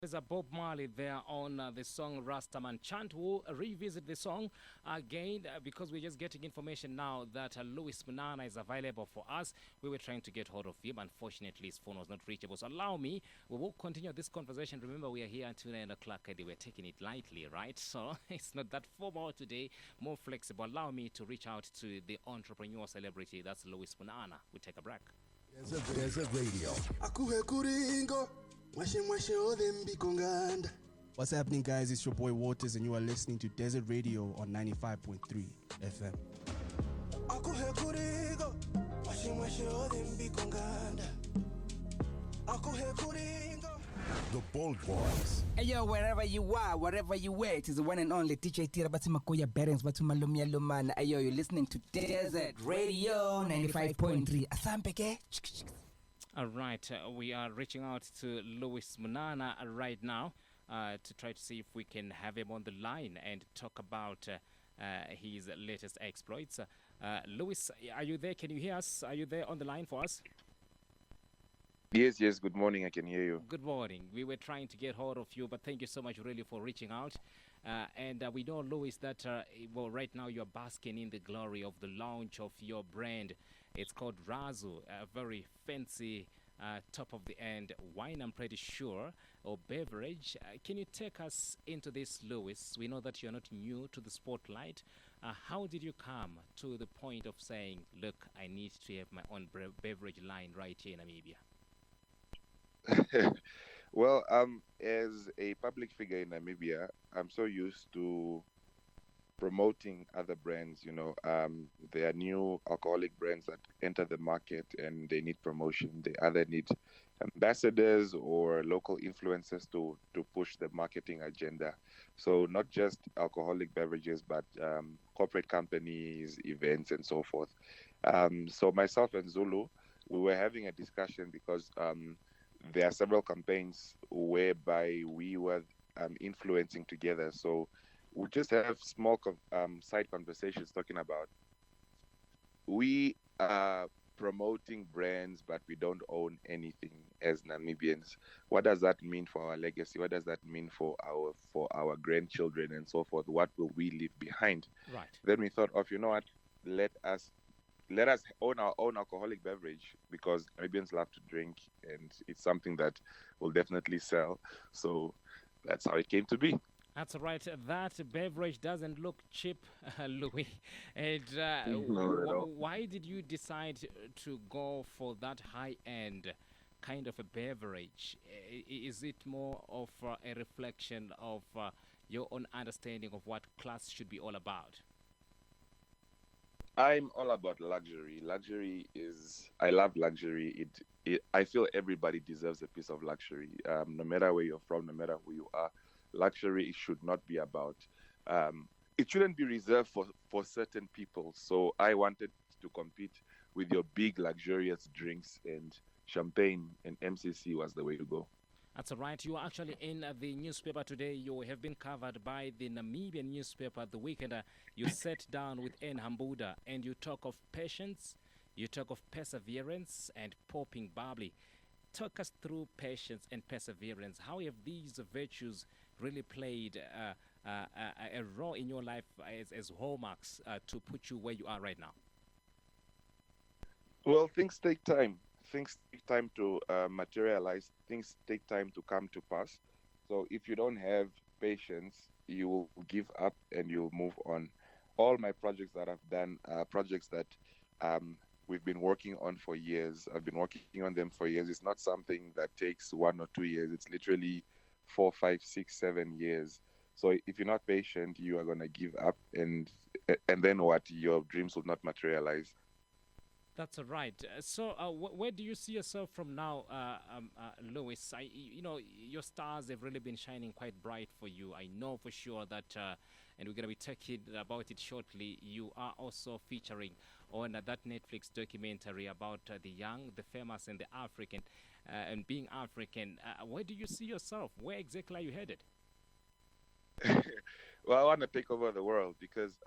There's a Bob Marley there on the song Rastaman Chant. We'll revisit the song again because we're just getting information now that Luis Munana is available for us. We were trying to get hold of him. Unfortunately, his phone was not reachable. So allow me, we will continue this conversation. Remember, we are here until 9 o'clock and we're taking it lightly, right? So it's not that formal today, more flexible. Allow me to reach out to the entrepreneur celebrity. That's Luis Munana. We take a break. Desert Radio. Akuhe kuringo. Mwashe mwashe ode mbikonganda. What's happening, guys? It's your boy Waters, and you are listening to Desert Radio on 95.3 FM. Akuhe kuringo. Mwashe mwashe ode mbikonganda. Akuhe kuringo. The Bold Boys. Hey yo, wherever you are, wherever you at, is the one and only DJ Tira Batimakoya Berens Batumalumia Lumana. Hey yo, you're listening to Desert Radio 95.3. Asampeke. All right, we are reaching out to Luis Munana right now to try to see if we can have him on the line and talk about his latest exploits. Luis, are you there? Can you hear us? Are you there on the line for us? Yes, good morning. I can hear you. Good morning. We were trying to get hold of you, but thank you so much really for reaching out. And we know, Luis, that well, right now you're basking in the glory of the launch of your brand. It's called Razu, a very fancy, top of the end wine, I'm pretty sure, or beverage. Can you take us into this, Luis? We know that you're not new to the spotlight. How did you come to the point of saying, look, I need to have my own beverage line right here in Namibia? Well, as a public figure in Namibia, I'm so used to promoting other brands. There are new alcoholic brands that enter the market and they need promotion. They either need ambassadors or local influencers to push the marketing agenda. So not just alcoholic beverages, but corporate companies, events, and so forth. So myself and Zulu, we were having a discussion because there are several campaigns whereby we were influencing together. So we just have small side conversations talking about we are promoting brands, but we don't own anything as Namibians. What does that mean for our legacy? What does that mean for our grandchildren and so forth? What will we leave behind? Right. Then we thought of, you know what, let us own our own alcoholic beverage because Arabians love to drink and it's something that will definitely sell. So that's how it came to be. That's right. That beverage doesn't look cheap, Louis. And why did you decide to go for that high-end kind of a beverage? Is it more of a reflection of your own understanding of what class should be all about? I'm all about luxury. I love luxury. I feel everybody deserves a piece of luxury. No matter where you're from, no matter who you are, luxury should not be about. It shouldn't be reserved for certain people. So I wanted to compete with your big luxurious drinks, and champagne and MCC was the way to go. That's right. You are actually in the newspaper today. You have been covered by the Namibian newspaper. The weekend, you sat down with N. Hambuda and you talk of patience, you talk of perseverance and popping bubbly. Talk us through patience and perseverance. How have these virtues really played a role in your life as hallmarks to put you where you are right now? Well, things take time. Things take time to materialize. Things take time to come to pass. So if you don't have patience, you will give up and you'll move on. All my projects that I've done are projects that we've been working on for years. I've been working on them for years. It's not something that takes 1 or 2 years. It's literally 4, 5, 6, 7 years. So if you're not patient, you are going to give up and then what? Your dreams will not materialize. That's right. So, where do you see yourself from now, Luis? Your stars have really been shining quite bright for you. I know for sure that, and we're going to be talking about it shortly. You are also featuring on that Netflix documentary about the young, the famous, and the African, and being African. Where do you see yourself? Where exactly are you headed? Well, I want to take over the world because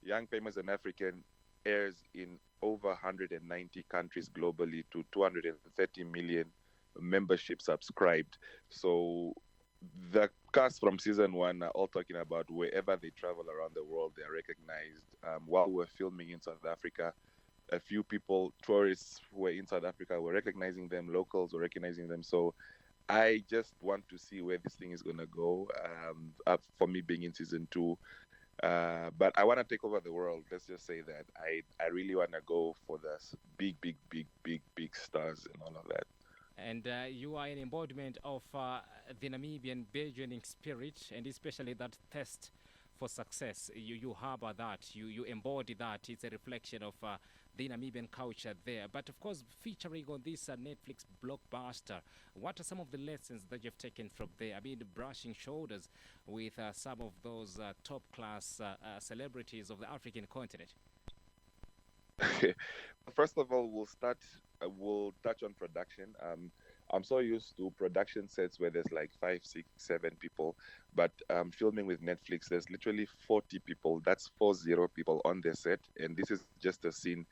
Young, Famous, and African airs in over 190 countries globally to 230 million membership subscribed. So the cast from season one are all talking about wherever they travel around the world, they are recognized. While we're filming in South Africa, a few people, tourists who were in South Africa, were recognizing them, locals were recognizing them. So I just want to see where this thing is going to go. Up for me being in season two. But I want to take over the world. Let's just say that I really want to go for the big stars and all of that. And you are an embodiment of the Namibian burgeoning spirit, and especially that thirst for success. You harbor that, you embody that. It's a reflection of the Namibian culture there. But of course, featuring on this Netflix blockbuster, what are some of the lessons that you've taken from there? I mean, brushing shoulders with some of those top class celebrities of the African continent. First of all, we'll touch on production. I'm so used to production sets where there's like 5, 6, 7 people, but filming with Netflix, there's literally 40 people. That's 40 people on the set, and this is just a scene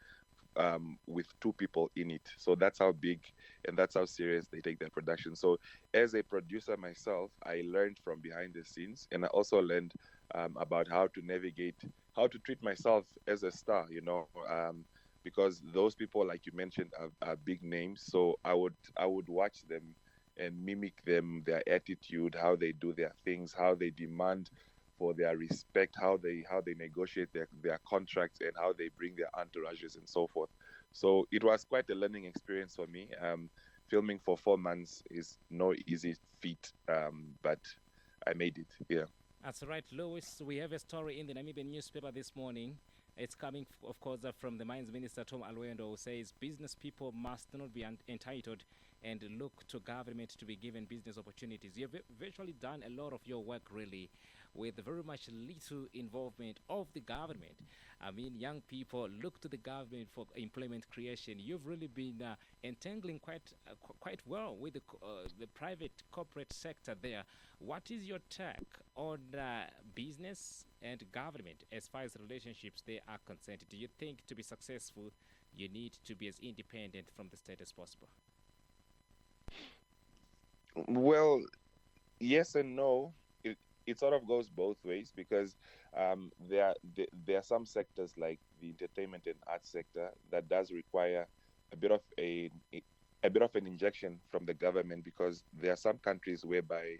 with 2 people in it. So that's how big and that's how serious they take their production. So as a producer myself, I learned from behind the scenes, and I also learned about how to navigate, how to treat myself as a star, because those people, like you mentioned, are big names. So I would watch them and mimic them, their attitude, how they do their things, how they demand for their respect, how they negotiate their contracts, and how they bring their entourages and so forth. So it was quite a learning experience for me. Filming for 4 months is no easy feat, but I made it. Yeah. That's right, Louis. We have a story in the Namibian newspaper this morning. It's coming, of course, from the Mines Minister, Tom Alwendo, who says business people must not be entitled and look to government to be given business opportunities. You've virtually done a lot of your work, really, with very much little involvement of the government. I mean, young people look to the government for employment creation. You've really been entangling quite well with the private corporate sector there. What is your take on business and government as far as relationships they are concerned? Do you think to be successful, you need to be as independent from the state as possible? Well, yes and no. It sort of goes both ways because there are some sectors like the entertainment and arts sector that does require a bit of a bit of an injection from the government, because there are some countries whereby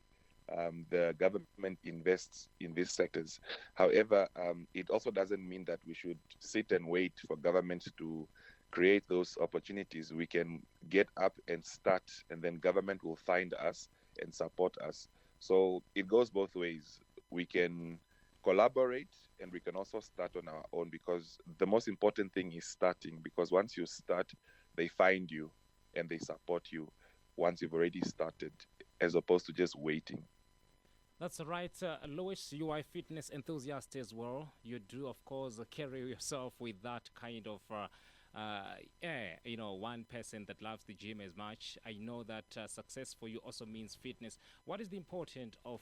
the government invests in these sectors. However, it also doesn't mean that we should sit and wait for government to create those opportunities. We can get up and start, and then government will find us and support us. So it goes both ways. We can collaborate, and we can also start on our own, because the most important thing is starting, because once you start, they find you and they support you once you've already started, as opposed to just waiting. That's right, Louis. You are a fitness enthusiast as well. You do, of course, carry yourself with that kind of, one person that loves the gym as much. I know that success for you also means fitness. What is the importance of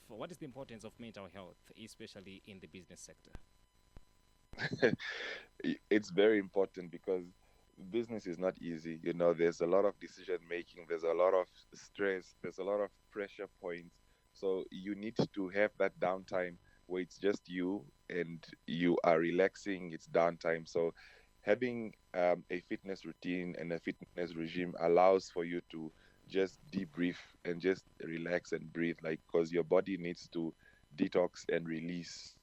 mental health, especially in the business sector? It's very important because business is not easy. There's a lot of decision making, there's a lot of stress, there's a lot of pressure points. So you need to have that downtime where it's just you and you are relaxing, it's downtime. So having a fitness routine and a fitness regime allows for you to just debrief and just relax and breathe, like, because your body needs to detox and release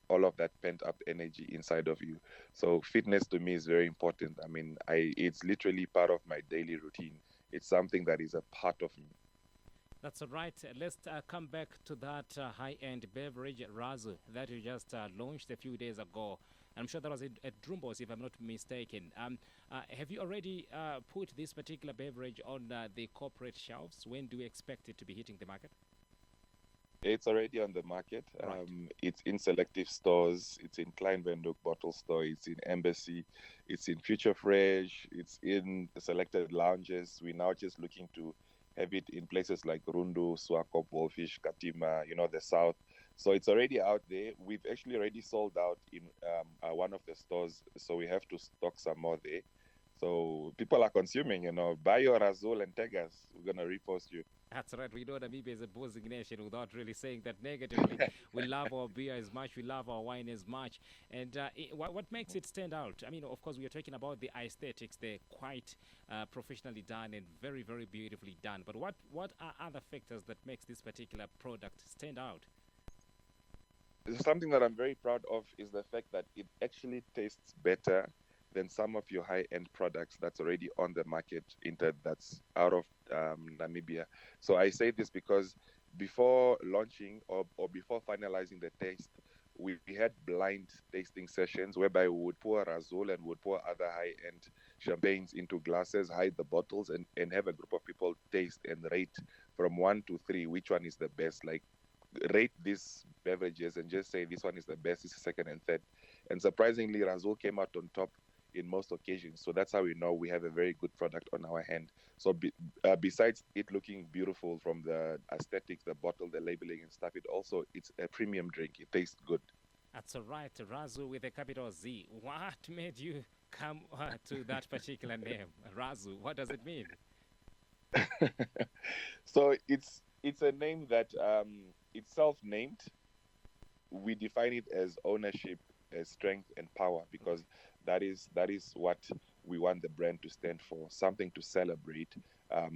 all of that pent up energy inside of you. So fitness to me is very important. I mean, it's literally part of my daily routine. It's something that is a part of me. That's all right. Let's come back to that high-end beverage, Razu, that you just launched a few days ago. I'm sure that was at Drumbos, if I'm not mistaken. Have you already put this particular beverage on the corporate shelves? When do you expect it to be hitting the market? It's already on the market. Right. It's in selective stores. It's in Kleinwenduk bottle store. It's in Embassy. It's in Future Fresh. It's in selected lounges. We're now just looking to have it in places like Rundu, Swakop, Wolfish, Katima, the south. So it's already out there. We've actually already sold out in one of the stores. So we have to stock some more there. So people are consuming, buy your Razul and tag us. We're going to repost you. That's right. We know Namibia is a boozing nation without really saying that negatively. We love our beer as much. We love our wine as much. And what makes it stand out? I mean, of course, we are talking about the aesthetics. They're quite professionally done and very, very beautifully done. But what are other factors that makes this particular product stand out? Something that I'm very proud of is the fact that it actually tastes better than some of your high-end products that's already on the market that's out of Namibia. So I say this because before launching or before finalizing the taste, we had blind tasting sessions whereby we would pour Razu and would pour other high-end champagnes into glasses, hide the bottles, and have a group of people taste and rate from 1 to 3 which one is the best. Like, rate these beverages and just say this one is the best, this is second and third. And surprisingly, Razu came out on top in most occasions. So that's how we know we have a very good product on our hand. So besides it looking beautiful from the aesthetics, the bottle, the labeling and stuff, it's a premium drink. It tastes good. That's all right. Razu with a capital Z. What made you come to that particular name? Razu, what does it mean? So it's a name that it's self-named. We define it as ownership, as strength and power, because that is what we want the brand to stand for, something to celebrate.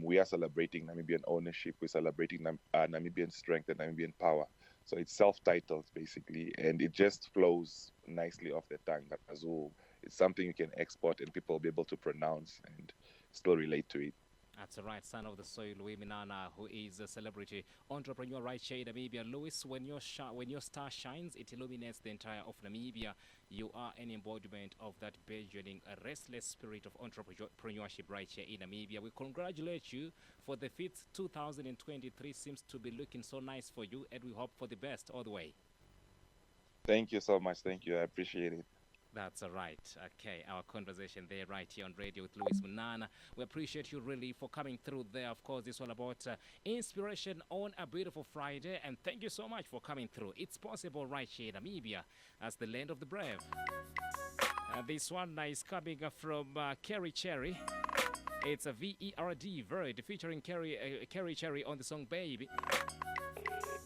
We are celebrating Namibian ownership, we're celebrating Namibian strength and Namibian power. So it's self-titled basically, and it just flows nicely off the tongue. Razu, it's something you can export and people will be able to pronounce and still relate to it. That's the right, son of the soil, Luis Munana, who is a celebrity entrepreneur right here in Namibia. Luis, when your star shines, it illuminates the entire of Namibia. You are an embodiment of that burgeoning, restless spirit of entrepreneurship right here in Namibia. We congratulate you for the 5th 2023. Seems to be looking so nice for you, and we hope for the best all the way. Thank you so much. Thank you. I appreciate it. That's all right. Okay, our conversation there right here on radio with Luis Munana. We appreciate you really for coming through there. Of course, it's all about inspiration on a beautiful Friday. And thank you so much for coming through. It's possible right here in Namibia as the land of the brave. This one is coming from Kerry Cherry. It's a VERD, Verd, featuring Kerry Cherry on the song Baby.